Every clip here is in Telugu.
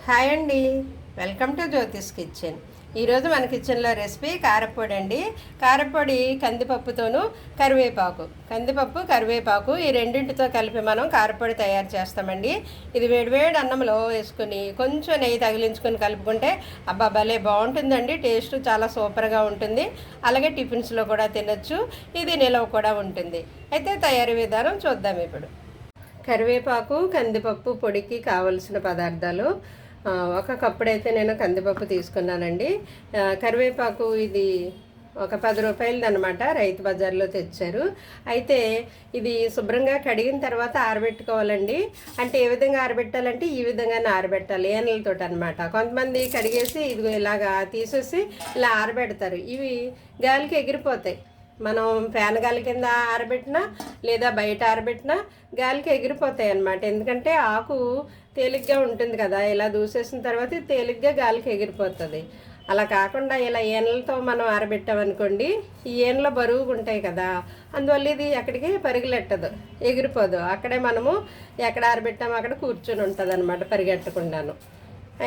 హాయ్ అండి, వెల్కమ్ టు జ్యోతిష్ కిచెన్. ఈరోజు మన కిచెన్లో రెసిపీ కారప్పొడి అండి. కారప్పొడి కందిపప్పుతోనూ కరివేపాకు ఈ రెండింటితో కలిపి మనం కారప్పొడి తయారు చేస్తామండి. ఇది వేడివేడి అన్నంలో వేసుకుని కొంచెం నెయ్యి తగిలించుకొని కలుపుకుంటే అబ్బా భలే బాగుంటుందండి. టేస్ట్ చాలా సూపర్గా ఉంటుంది. అలాగే టిఫిన్స్లో కూడా తినచ్చు. ఇది నిలవ కూడా ఉంటుంది. అయితే తయారీ విధానం చూద్దాం ఇప్పుడు. కరివేపాకు కందిపప్పు పొడికి కావలసిన పదార్థాలు: ఒక కప్పుడైతే నేను కందిపప్పు తీసుకున్నానండి. కరివేపాకు ఇది ఒక 10 రూపాయలది అనమాట, రైతు బజార్లో తెచ్చారు. అయితే ఇది శుభ్రంగా కడిగిన తర్వాత ఆరబెట్టుకోవాలండి. అంటే ఏ విధంగా ఆరబెట్టాలంటే ఈ విధంగానే ఆరబెట్టాలి, ఏనలతో అనమాట. కొంతమంది కడిగేసి ఇది ఇలాగా తీసేసి ఇలా ఆరబెడతారు. ఇవి గాలికి ఎగిరిపోతాయి. మనం ఫ్యాన్ గాలి కింద ఆరబెట్టినా లేదా బయట ఆరబెట్టినా గాలికి ఎగిరిపోతాయి అన్నమాట. ఎందుకంటే ఆకు తేలిగ్గా ఉంటుంది కదా, ఇలా దూసేసిన తర్వాత తేలిగ్గా గాలికి ఎగిరిపోతుంది. అలా కాకుండా ఇలా ఏనలతో మనం ఆరబెట్టామనుకోండి, ఈ ఏనలో బరువుగా ఉంటాయి కదా, అందువల్ల ఇది ఎక్కడికి పరిగెట్టదు, ఎగిరిపోదు. అక్కడే మనము ఎక్కడ ఆరబెట్టామో అక్కడ కూర్చొని ఉంటుంది అనమాట, పరిగెట్టకుండాను.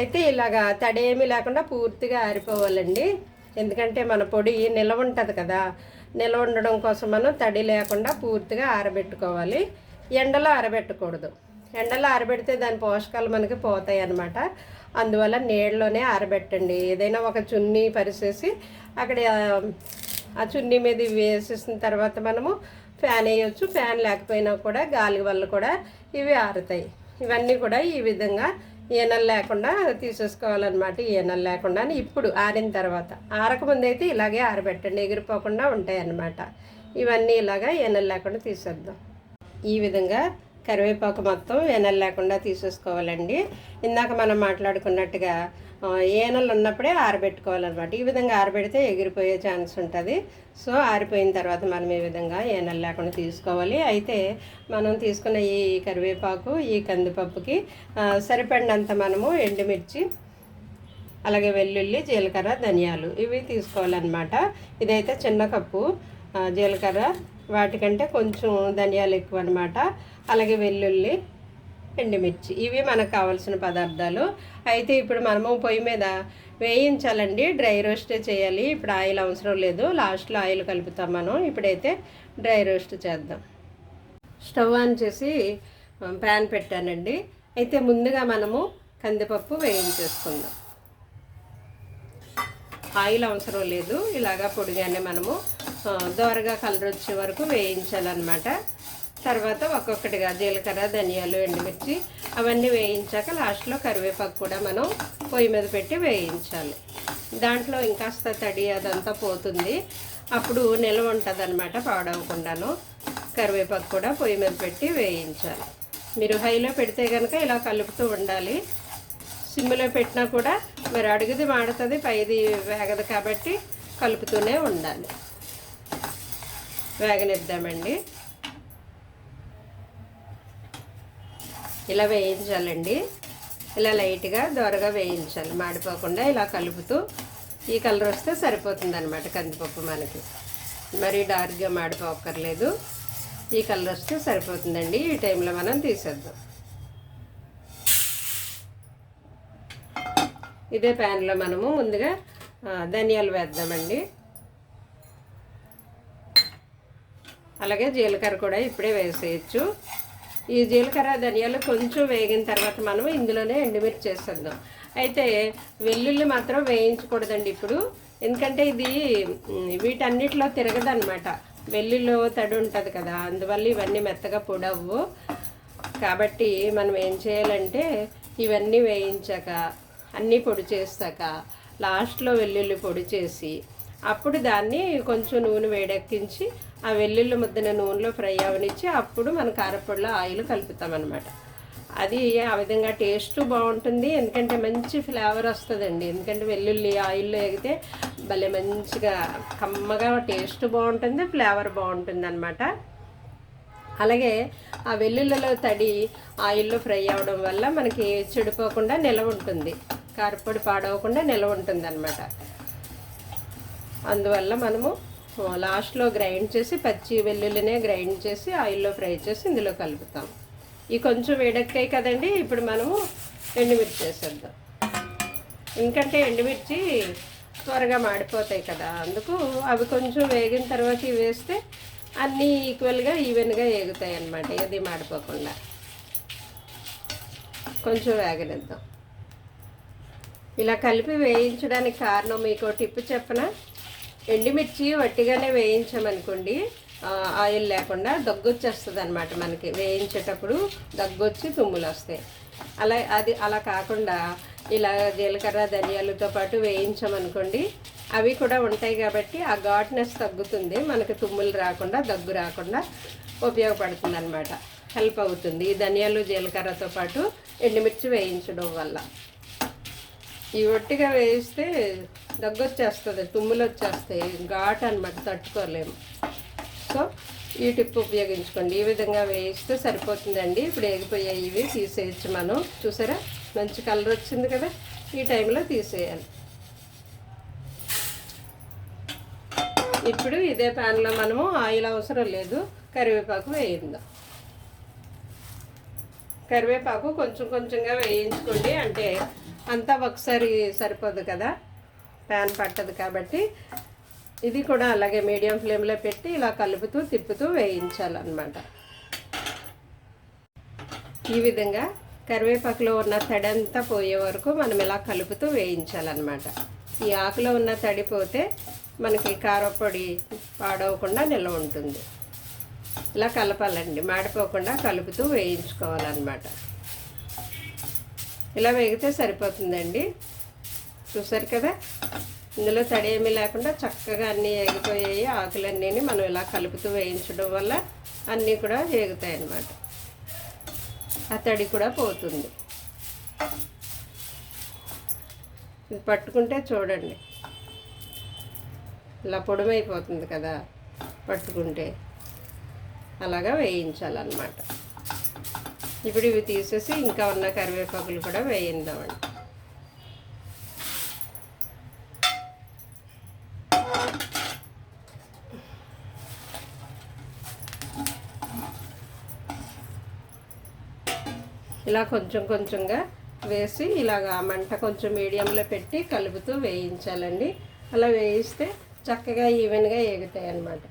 అయితే ఇలాగా తడేమీ లేకుండా పూర్తిగా ఆరిపోవాలండి. ఎందుకంటే మన పొడి నిల్వ ఉంటుంది కదా, నిల్వ ఉండడం కోసం మనం తడి లేకుండా పూర్తిగా ఆరబెట్టుకోవాలి. ఎండలో ఆరబెట్టకూడదు. ఎండలో ఆరబెడితే దాని పోషకాలు మనకి పోతాయి అన్నమాట. అందువల్ల నీళ్ళలోనే ఆరబెట్టండి. ఏదైనా ఒక చున్నీ పరిసేసి అక్కడ ఆ చున్నీ మీద వేసేసిన తర్వాత మనము ఫ్యాన్ వేయవచ్చు. ఫ్యాన్ లేకపోయినా కూడా గాలి వల్ల కూడా ఇవి ఆరుతాయి. ఇవన్నీ కూడా ఈ విధంగా ఈనెలు లేకుండా తీసేసుకోవాలన్నమాట. ఈనెలు లేకుండా ఇప్పుడు ఆరిన తర్వాత, ఆరకముందు అయితే ఇలాగే ఆరబెట్టండి, ఎగిరిపోకుండా ఉంటాయి అన్నమాట. ఇవన్నీ ఇలాగా ఈనెలు లేకుండా తీసేద్దాం. ఈ విధంగా కరివేపాకు మొత్తం ఈనెలు లేకుండా తీసేసుకోవాలండి. ఇందాక మనం మాట్లాడుకున్నట్టుగా ఈనెలు ఉన్నప్పుడే ఆరబెట్టుకోవాలన్నమాట. ఈ విధంగా ఆరబెడితే ఎగిరిపోయే ఛాన్స్ ఉంటుంది. సో ఆరిపోయిన తర్వాత మనం ఈ విధంగా ఈనెలు లేకుండా తీసుకోవాలి. అయితే మనం తీసుకున్న ఈ కరివేపాకు, ఈ కందిపప్పుకి సరిపడినంత మనము ఎండుమిర్చి, అలాగే వెల్లుల్లి, జీలకర్ర, ధనియాలు ఇవి తీసుకోవాలన్నమాట. ఇదైతే చిన్న కప్పు జీలకర్ర, వాటికంటే కొంచెం ధనియాలు ఎక్కువ అనమాట. అలాగే వెల్లుల్లి, ఎండుమిర్చి, ఇవి మనకు కావాల్సిన పదార్థాలు. అయితే ఇప్పుడు మనము పొయ్యి మీద వేయించాలండి, డ్రై రోస్టే చేయాలి. ఇప్పుడు ఆయిల్ అవసరం లేదు, లాస్ట్లో ఆయిల్ కలుపుతాం మనం. ఇప్పుడైతే డ్రై రోస్ట్ చేద్దాం. స్టవ్ ఆన్ చేసి ప్యాన్ పెట్టానండి. అయితే ముందుగా మనము కందిపప్పు వేయించేసుకుందాం. ఆయిల్ అవసరం లేదు, ఇలాగా పొడిగానే మనము దోరగా కలర్ వచ్చే వరకు వేయించాలన్నమాట. తర్వాత ఒక్కొక్కటిగా జీలకర్ర, ధనియాలు, ఎండుమిర్చి అవన్నీ వేయించాక లాస్ట్లో కరివేపాకు కూడా మనం పొయ్యి మీద పెట్టి వేయించాలి. దాంట్లో ఇంకాస్త తడి అదంతా పోతుంది, అప్పుడు నిల్వ ఉంటుంది అనమాట, పాడవకుండాను. కరివేపాకు కూడా పొయ్యి మీద పెట్టి వేయించాలి. మీరు హైలో పెడితే కనుక ఇలా కలుపుతూ ఉండాలి. సిమ్లో పెట్టినా కూడా మరి అడుగుది మాడుతుంది, పైది వేగదు, కాబట్టి కలుపుతూనే ఉండాలి. వేగనిద్దామండి. ఇలా వేయించాలండి. ఇలా లైట్గా దోరగా వేయించాలి, మాడిపోకుండా ఇలా కలుపుతూ. ఈ కలర్ వస్తే సరిపోతుంది అనమాట కందిపప్పు మనకి. మరీ డార్క్గా మాడిపోక్కర్లేదు, ఈ కలర్ వస్తే సరిపోతుందండి. ఈ టైంలో మనం తీసేద్దాం. ఇదే ప్యాన్లో మనము ముందుగా ధనియాలు వేద్దామండి. అలాగే జీలకర్ర కూడా ఇప్పుడే వేసేయచ్చు. ఈ జీలకర్ర, ధనియాలు కొంచెం వేగిన తర్వాత మనం ఇందులోనే ఎండుమిర్చి చేసేద్దాం. అయితే వెల్లుల్లి మాత్రం వేయించకూడదండి ఇప్పుడు, ఎందుకంటే ఇది వీటన్నిటిలో తిరగదన్నమాట. వెల్లుల్లిలో తడి ఉంటుంది కదా, అందువల్ల ఇవన్నీ మెత్తగా పొడవు. కాబట్టి మనం ఏం చేయాలంటే ఇవన్నీ వేయించాక, అన్నీ పొడి చేస్తాక లాస్ట్లో వెల్లుల్లి పొడి చేసి అప్పుడు దాన్ని కొంచెం నూనె వేడెక్కించి ఆ వెల్లుల్లి ముద్దన నూనెలో ఫ్రై అవనిచ్చి అప్పుడు మన కారప్పొడిలో ఆయిల్ కలుపుతామన్నమాట. అది ఆ విధంగా టేస్ట్ బాగుంటుంది, ఎందుకంటే మంచి ఫ్లేవర్ వస్తుందండి. ఎందుకంటే వెల్లుల్లి ఆయిల్లో ఎగితే భలే మంచిగా కమ్మగా టేస్ట్ బాగుంటుంది, ఫ్లేవర్ బాగుంటుంది అన్నమాట. అలాగే ఆ వెల్లుల్లిలో తడి ఆయిల్లో ఫ్రై అవ్వడం వల్ల మనకి చెడిపోకుండా నిలవ ఉంటుంది, కారప్పొడి పాడవకుండా నిలవ ఉంటుంది అన్నమాట. అందువల్ల మనము లాస్ట్లో గ్రైండ్ చేసి పచ్చి వెల్లుల్లినే గ్రైండ్ చేసి ఆయిల్లో ఫ్రై చేసి ఇందులో కలుపుతాం. ఈ కొంచెం వేడెక్కాయి కదండి, ఇప్పుడు మనము ఎండుమిర్చి వేసేద్దాం. ఎందుకంటే ఎండుమిర్చి త్వరగా మాడిపోతాయి కదా, అందుకు అవి కొంచెం వేగిన తర్వాత ఇవి వేస్తే అన్నీ ఈక్వల్గా ఈవెన్గా వేగుతాయి అన్నమాట, ఏది మాడిపోకుండా. కొంచెం వేగనిద్దాం. ఇలా కలిపి వేయించడానికి కారణం మీకు టిప్పు చెప్పనా, ఎండుమిర్చి వట్టిగానే వేయించామనుకోండి ఆయిల్ లేకుండా దగ్గొచ్చేస్తుంది అనమాట, మనకి వేయించేటప్పుడు దగ్గొచ్చి తుమ్ములు వస్తాయి. అలా కాకుండా ఇలా జీలకర్ర ధనియాలతో పాటు వేయించామనుకోండి అవి కూడా ఉంటాయి కాబట్టి ఆ ఘాట్నెస్ తగ్గుతుంది, మనకి తుమ్ములు రాకుండా దగ్గు రాకుండా ఉపయోగపడుతుంది అనమాట, హెల్ప్ అవుతుంది ఈ ధనియాలు జీలకర్రతో పాటు ఎండుమిర్చి వేయించడం వల్ల. ఈ ఒట్టిగా వేయిస్తే దగ్గు వచ్చేస్తుంది, తుమ్ములు వచ్చేస్తాయి, ఘాట్ అనమాట, తట్టుకోలేము. సో ఈ టిప్ ఉపయోగించుకోండి. ఈ విధంగా వేయిస్తే సరిపోతుందండి. ఇప్పుడు ఎగిపోయాయి, ఇవి తీసేయచ్చు మనం. చూసారా మంచి కలర్ వచ్చింది కదా, ఈ టైంలో తీసేయాలి. ఇప్పుడు ఇదే ప్యాన్లో మనము ఆయిల్ అవసరం లేదు, కరివేపాకు వేయిందాం. కరివేపాకు కొంచెం కొంచెంగా వేయించుకోండి, అంటే అంతా ఒకసారి సరిపోదు కదా, ప్యాన్ పట్టదు కాబట్టి. ఇది కూడా అలాగే మీడియం ఫ్లేమ్లో పెట్టి ఇలా కలుపుతూ తిప్పుతూ వేయించాలన్నమాట. ఈ విధంగా కరివేపాకులో ఉన్న తడి అంతా పోయే వరకు మనం ఇలా కలుపుతూ వేయించాలన్నమాట. ఈ ఆకులో ఉన్న తడి పోతే మనకి కారపొడి పాడవకుండా నిల్వ ఉంటుంది. ఇలా కలపాలండి, మాడిపోకుండా కలుపుతూ వేయించుకోవాలన్నమాట. ఇలా వేగితే సరిపోతుందండి. చూసారు కదా, ఇందులో తడి ఏమీ లేకుండా చక్కగా అన్నీ వేగిపోయాయి. ఆకులన్నీ మనం ఇలా కలుపుతూ వేయించడం వల్ల అన్నీ కూడా వేగుతాయి అన్నమాట, ఆ తడి కూడా పోతుంది. ఇది పట్టుకుంటే చూడండి ఇలా పొడిమైపోతుంది కదా, పట్టుకుంటే అలాగా వేయించాలన్నమాట. ఇప్పుడు ఇవి తీసేసి ఇంకా ఉన్న కరివేపాకులు కూడా వేయిందామండి. ఇలా కొంచెం కొంచెంగా వేసి ఇలాగా మంట కొంచెం మీడియంలో పెట్టి కలుపుతూ వేయించాలండి. అలా వేయిస్తే చక్కగా ఈవెన్గా ఎగుతాయి అన్నమాట.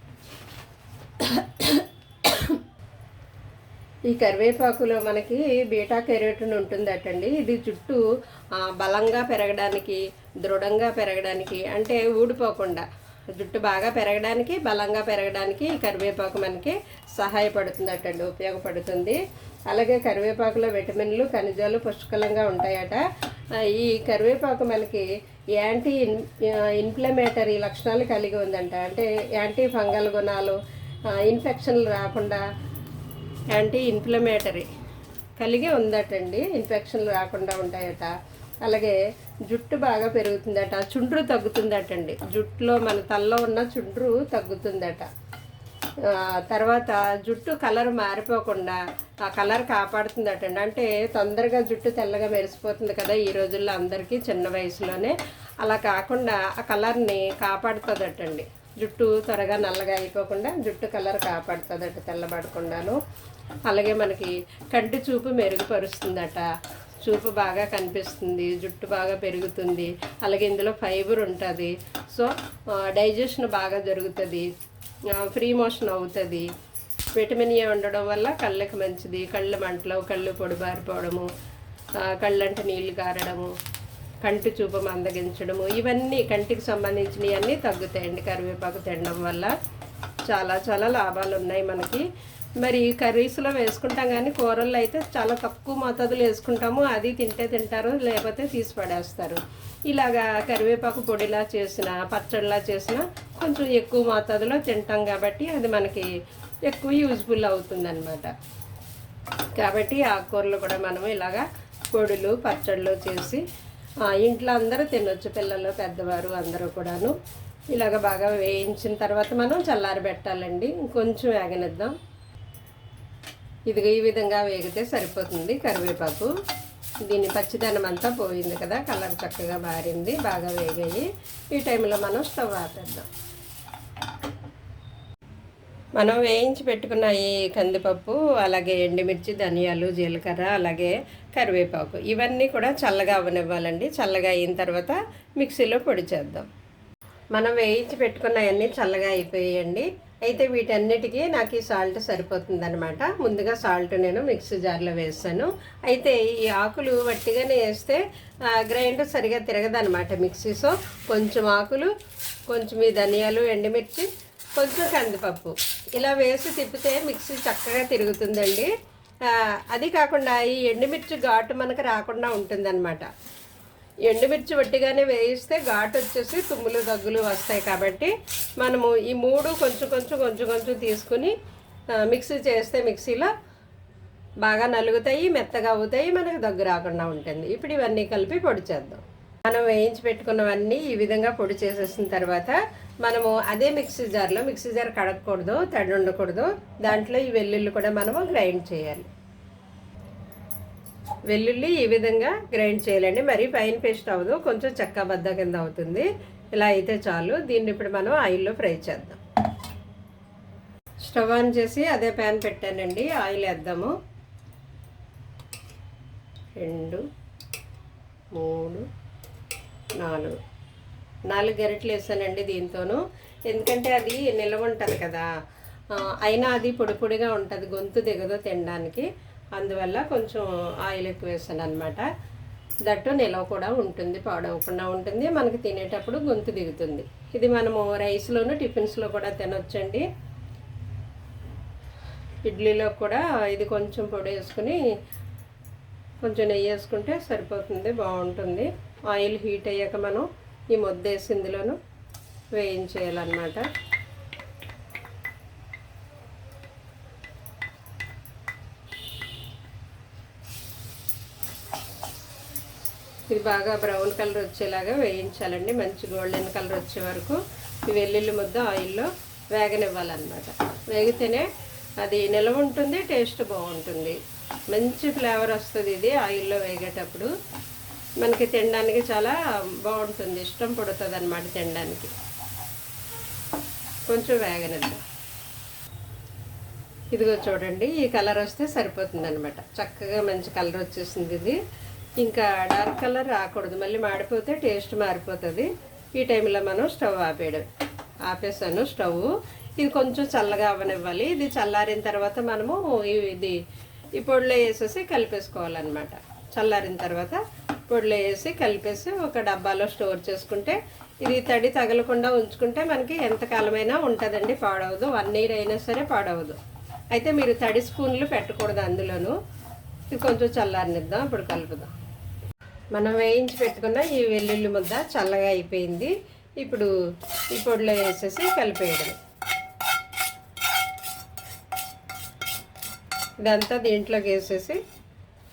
ఈ కరివేపాకులో మనకి బీటా కెరోటిన్ ఉంటుందటండి. ఇది జుట్టు బలంగా పెరగడానికి, దృఢంగా పెరగడానికి, అంటే ఊడిపోకుండా జుట్టు బాగా పెరగడానికి, బలంగా పెరగడానికి ఈ కరివేపాకు మనకి సహాయపడుతుందటండి, ఉపయోగపడుతుంది. అలాగే కరివేపాకులో విటమిన్లు ఖనిజాలు పుష్కలంగా ఉంటాయట. ఈ కరివేపాకు మనకి యాంటీ ఇన్ఫ్లమేటరీ లక్షణాలు కలిగి ఉందంట, అంటే యాంటీ ఫంగల్ గుణాలు, ఇన్ఫెక్షన్లు రాకుండా యాంటీ ఇన్ఫ్లమేటరీ కలిగి ఉందటండి, ఇన్ఫెక్షన్లు రాకుండా ఉంటాయట. అలాగే జుట్టు బాగా పెరుగుతుందట, చుండ్రు తగ్గుతుందటండి, జుట్టులో మన తలలో ఉన్న చుండ్రు తగ్గుతుందట. తర్వాత జుట్టు కలర్ మారిపోకుండా ఆ కలర్ కాపాడుతుందటండి, అంటే తొందరగా జుట్టు తెల్లగా మెరిసిపోతుంది కదా ఈ రోజుల్లో అందరికీ చిన్న వయసులోనే, అలా కాకుండా ఆ కలర్ని కాపాడుతుందటండి, జుట్టు త్వరగా నల్లగా అయిపోకుండా జుట్టు కలర్ కాపాడుతుందట తెల్లబడకుండాను. అలాగే మనకి కంటి చూపు మెరుగుపరుస్తుందట, చూపు బాగా కనిపిస్తుంది, జుట్టు బాగా పెరుగుతుంది. అలాగే ఇందులో ఫైబర్ ఉంటుంది, సో డైజెషన్ బాగా జరుగుతుంది, ఫ్రీ మోషన్ అవుతుంది. విటమిన్ ఏ ఉండడం వల్ల కళ్ళకి మంచిది, కళ్ళు మంటలు, కళ్ళు పొడిబారిపోవడము, కళ్ళంట నీళ్ళు కారడము, కంటి చూపు మందగించడము, ఇవన్నీ కంటికి సంబంధించినవి అన్నీ తగ్గుతాయండి కరివేపాకు తినడం వల్ల. చాలా చాలా లాభాలు ఉన్నాయి మనకి. మరి కర్రీస్లో వేసుకుంటాం కానీ కూరల్లో అయితే చాలా తక్కువ మోతాదులో వేసుకుంటాము, అది తింటారు, లేకపోతే తీసి పడేస్తారు. ఇలాగా కరివేపాకు పొడిలా చేసిన, పచ్చడిలా చేసిన కొంచెం ఎక్కువ మోతాదులో తింటాం కాబట్టి అది మనకి ఎక్కువ యూజ్ఫుల్ అవుతుందన్నమాట. కాబట్టి ఆకుకూరలు కూడా మనము ఇలాగా పొడులు పచ్చళ్ళు చేసి ఇంట్లో అందరూ తినొచ్చు, పిల్లలు పెద్దవారు అందరూ కూడాను. ఇలాగ బాగా వేయించిన తర్వాత మనం చల్లారబెట్టాలండి, ఇంకొంచెం వేగనిద్దాం. ఇదిగా ఈ విధంగా వేగితే సరిపోతుంది కరివేపాకు. దీని పచ్చిదనం అంతా పోయింది కదా, కలర్ చక్కగా మారింది, బాగా వేగాయి. ఈ టైంలో మనం స్టవ్ ఆపేద్దాం. మనం వేయించి పెట్టుకున్న ఈ కందిపప్పు, అలాగే ఎండుమిర్చి, ధనియాలు, జీలకర్ర, అలాగే కరివేపాకు ఇవన్నీ కూడా చల్లగా అవ్వనివ్వాలండి. చల్లగా అయిన తర్వాత మిక్సీలో పొడి చేద్దాం. మనం వేయించి పెట్టుకున్నవన్నీ చల్లగా అయిపోయాయండి. అయితే వీటన్నిటికీ నాకు ఈ సాల్ట్ సరిపోతుందనమాట. ముందుగా సాల్ట్ నేను మిక్సీ జార్లో వేస్తాను. అయితే ఈ ఆకులు వట్టిగానే వేస్తే గ్రైండర్ సరిగా తిరగదనమాట మిక్సీ. సో కొంచెం ఆకులు, కొంచెం ఈ ధనియాలు, ఎండుమిర్చి, కొంచెం కందిపప్పు ఇలా వేసి తిప్పితే మిక్సీ చక్కగా తిరుగుతుందండి. అది కాకుండా ఈ ఎండుమిర్చి ఘాటు మనకు రాకుండా ఉంటుందన్నమాట. ఎండుమిర్చి వట్టిగానే వేయిస్తే ఘాటు వచ్చేసి తుమ్ములు దగ్గులు వస్తాయి. కాబట్టి మనము ఈ మూడు కొంచెం కొంచెం కొంచెం కొంచెం తీసుకుని మిక్సీ చేస్తే మిక్సీలో బాగా నలుగుతాయి, మెత్తగా అవుతాయి, మనకు దగ్గు రాకుండా ఉంటుంది. ఇప్పుడు ఇవన్నీ కలిపి పొడి చేద్దాం. మనం వేయించి పెట్టుకున్నవన్నీ ఈ విధంగా పొడి చేసేసిన తర్వాత మనము అదే మిక్సీ జార్ కడగకూడదు, తడి ఉండకూడదు. దాంట్లో ఈ వెల్లుల్లి కూడా మనము గ్రైండ్ చేయాలి. వెల్లుల్లి ఈ విధంగా గ్రైండ్ చేయాలండి. మరీ ఫైన్ పేస్ట్ అవ్వదు, కొంచెం చెక్కబద్ద కింద అవుతుంది. ఇలా అయితే చాలు. దీన్ని ఇప్పుడు మనం ఆయిల్లో ఫ్రై చేద్దాం. స్టవ్ ఆన్ చేసి అదే ప్యాన్ పెట్టానండి. ఆయిల్ వేద్దాము. 2 3 4 గరిటెలు వేసానండి దీంతోనూ. ఎందుకంటే అది నిల్వ ఉంటుంది కదా, అయినా అది పొడి పొడిగా ఉంటుంది, గొంతు దిగదు తినడానికి. అందువల్ల కొంచెం ఆయిల్ ఎక్కువ వేసాను అనమాట. దట్టు నిల్వ కూడా ఉంటుంది, పాడవకుండా ఉంటుంది, మనకి తినేటప్పుడు గొంతు దిగుతుంది. ఇది మనము రైస్లోను టిఫిన్స్లో కూడా తినొచ్చండి. ఇడ్లీలో కూడా ఇది కొంచెం పొడి వేసుకుని కొంచెం నెయ్యి వేసుకుంటే సరిపోతుంది, బాగుంటుంది. ఆయిల్ హీట్ అయ్యాక మనం ఈ ముద్ద వేసి ఇందులోను వేయించేయాలన్నమాట. ఇది బాగా బ్రౌన్ కలర్ వచ్చేలాగా వేయించాలండి. మంచి గోల్డెన్ కలర్ వచ్చే వరకు ఈ వెల్లుల్లి ముద్ద ఆయిల్లో వేగనివ్వాలన్నమాట. వేగితేనే అది నిలవ ఉంటుంది, టేస్ట్ బాగుంటుంది, మంచి ఫ్లేవర్ వస్తుంది. ఇది ఆయిల్లో వేగేటప్పుడు మనకి తినడానికి చాలా బాగుంటుంది, ఇష్టం పడుతుంది అన్నమాట తినడానికి. కొంచెం వేగనిద్దాం. ఇదిగో చూడండి, ఈ కలర్ వస్తే సరిపోతుంది అనమాట. చక్కగా మంచి కలర్ వచ్చేసింది. ఇది ఇంకా డార్క్ కలర్ రాకూడదు, మళ్ళీ మాడిపోతే టేస్ట్ మారిపోతుంది. ఈ టైంలో మనం స్టవ్ ఆపేసాను స్టవ్. ఇది కొంచెం చల్లగా అవ్వనివ్వాలి. ఇది చల్లారిన తర్వాత మనము ఈ పొడిలో వేసేసి కలిపేసుకోవాలన్నమాట. చల్లారిన తర్వాత పొడిలో వేసి కలిపేసి ఒక డబ్బాలో స్టోర్ చేసుకుంటే, ఇది తడి తగలకుండా ఉంచుకుంటే మనకి ఎంతకాలమైనా ఉంటుందండి, పాడవదు. 1 year అయినా సరే పాడవదు. అయితే మీరు తడి స్పూన్లు పెట్టకూడదు అందులోను. ఇది కొంచెం చల్లారనిద్దాం, ఇప్పుడు కలుపుదాం. మనం వేయించి పెట్టుకున్న ఈ వెల్లుల్లి ముద్ద చల్లగా అయిపోయింది. ఇప్పుడు ఈ పొడిలో వేసేసి కలిపేయడం. ఇదంతా దీంట్లోకి వేసేసి,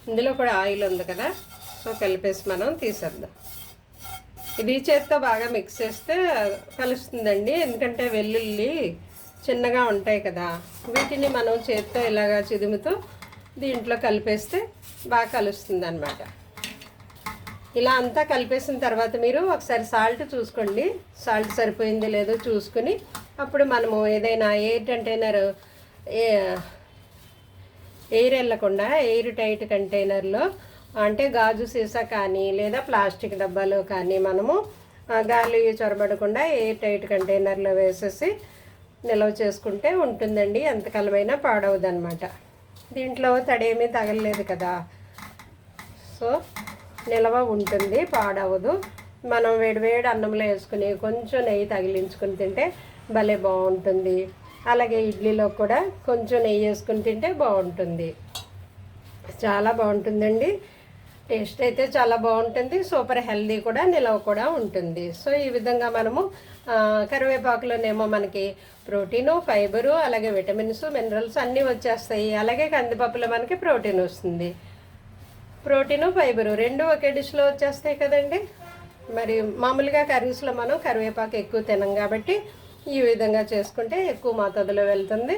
ఇందులో కూడా ఆయిల్ ఉంది కదా, సో కలిపేసి మనం తీసేద్దాం. ఇది చేత్తో బాగా మిక్స్ చేస్తే కలుస్తుందండి. ఎందుకంటే వెల్లుల్లి చిన్నగా ఉంటాయి కదా, వీటిని మనం చేత్తో ఇలాగా చిదుముతూ దీంట్లో కలిపేస్తే బాగా కలుస్తుంది అన్నమాట. ఇలా అంతా కలిపేసిన తర్వాత మీరు ఒకసారి సాల్ట్ చూసుకోండి, సాల్ట్ సరిపోయింది లేదో చూసుకుని అప్పుడు మనము ఏదైనా ఎయిర్ కంటైనర్, ఎయిర్ వెళ్ళకుండా ఎయిర్ టైట్ కంటైనర్లో, అంటే గాజు సీసా కానీ లేదా ప్లాస్టిక్ డబ్బాలో కానీ మనము గాలి చొరబడకుండా ఎయిర్ టైట్ కంటైనర్లో వేసేసి నిల్వ చేసుకుంటే ఉంటుందండి, ఎంతకాలమైనా పాడవదు అనమాట. దీంట్లో తడేమీ తగలలేదు కదా, సో నిల్వ ఉంటుంది, పాడవదు. మనం వేడివేడి అన్నంలో వేసుకుని కొంచెం నెయ్యి తగిలించుకుని తింటే భలే బాగుంటుంది. అలాగే ఇడ్లీలో కూడా కొంచెం నెయ్యి వేసుకుని తింటే బాగుంటుంది, చాలా బాగుంటుందండి. టేస్ట్ అయితే చాలా బాగుంటుంది, సూపర్ హెల్దీ కూడా, నిలవ కూడా ఉంటుంది. సో ఈ విధంగా మనము కరివేపాకులోనేమో మనకి ప్రోటీను, ఫైబరు, అలాగే విటమిన్స్, మినరల్స్ అన్నీ వచ్చేస్తాయి. అలాగే కందిపప్పులో మనకి ప్రోటీన్ వస్తుంది. ప్రోటీను, ఫైబరు రెండు ఒకే డిష్లో వచ్చేస్తాయి కదండి. మరి మామూలుగా కర్రీస్లో మనం కరివేపాకు ఎక్కువ తినం కాబట్టి ఈ విధంగా చేసుకుంటే ఎక్కువ మోతాదులో వెళ్తుంది,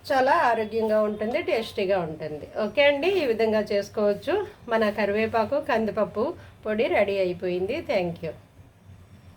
చాలా ఆరోగ్యంగా ఉంటుంది, టేస్టీగా ఉంటుంది. ఓకే అండి, ఈ విధంగా చేసుకోవచ్చు. మన కరివేపాకు కందిపప్పు పొడి రెడీ అయిపోయింది. Thank you.